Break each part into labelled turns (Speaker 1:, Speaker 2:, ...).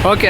Speaker 1: Okay.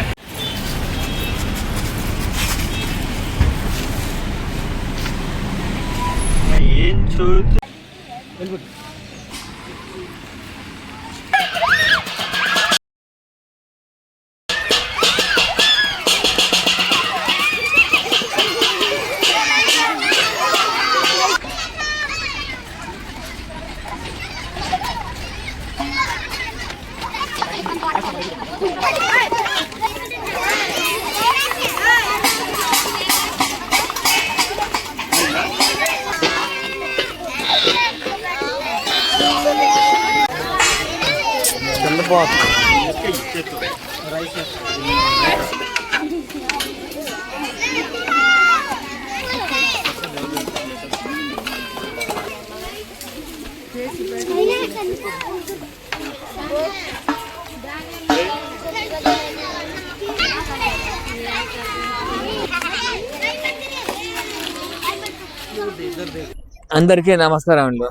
Speaker 1: అందరికీ నమస్కారం అండి.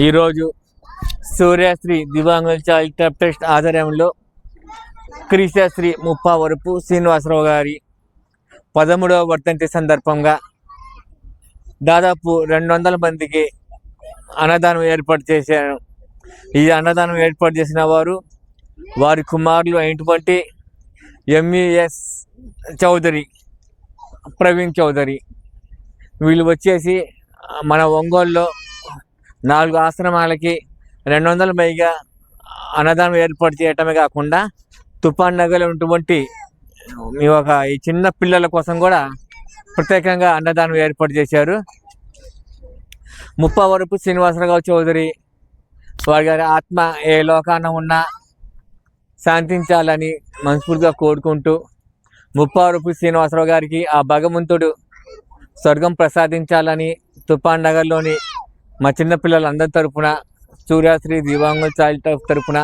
Speaker 1: ఈరోజు సూర్యశ్రీ దివ్యాంగుల చైల్డ్ ట్రస్ట్ ఆధ్వర్యంలో క్రీస్తశ్రీ ముప్పావరపు శ్రీనివాసరావు గారి 13వ వర్ధంతి సందర్భంగా దాదాపు 200 మందికి అన్నదానం ఏర్పాటు చేశాను. ఈ అన్నదానం ఏర్పాటు చేసిన వారి కుమారులు అయినటువంటి ఎంఈఎస్ చౌదరి, ప్రవీణ్ చౌదరి, వీళ్ళు వచ్చేసి మన ఒంగోలులో 4 ఆశ్రమాలకి 200 పైగా అన్నదానం ఏర్పాటు చేయటమే కాకుండా తుఫాన్ నగర్లో ఉన్నటువంటి ఈ చిన్న పిల్లల కోసం కూడా ప్రత్యేకంగా అన్నదానం ఏర్పాటు చేశారు. ముప్పావరపు శ్రీనివాసరావు చౌదరి వారి గారి ఆత్మ ఏ లోకాన ఉన్నా శాంతించాలని మనస్ఫూర్తిగా కోరుకుంటూ, ముప్పావరపు శ్రీనివాసరావు గారికి ఆ భగవంతుడు స్వర్గం ప్రసాదించాలని తుఫాన్ నగర్లోని మా చిన్నపిల్లలందరి తరపున సూర్యశ్రీ దివ్యాంగుల చైల్డ్ ట్రస్ట్ తరపున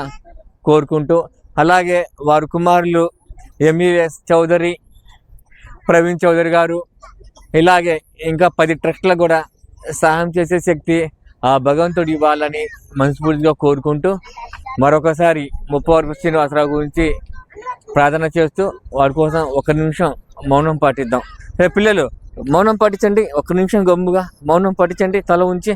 Speaker 1: కోరుకుంటూ, అలాగే వారి కుమారులు ఎంఈఎస్ చౌదరి, ప్రవీణ్ చౌదరి గారు, ఇలాగే ఇంకా 10 ట్రస్టులకు కూడా సహాయం చేసే శక్తి ఆ భగవంతుడు ఇవ్వాలని మనస్ఫూర్తిగా కోరుకుంటూ, మరొకసారి ముప్పవరపు శ్రీనివాసరావు గురించి ప్రార్థన చేస్తూ వారి కోసం 1 నిమిషం మౌనం పాటిద్దాం. పిల్లలు మౌనం పాటించండి, 1 నిమిషం గమ్ముగా మౌనం పాటించండి, తల ఉంచి.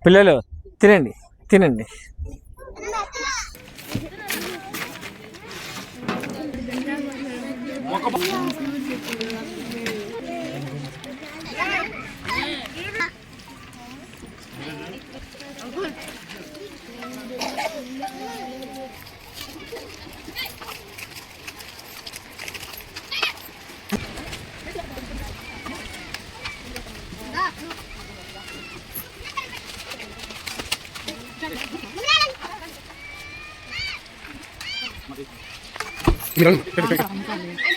Speaker 1: పిల్లలు తినండి తినండి.
Speaker 2: Mira.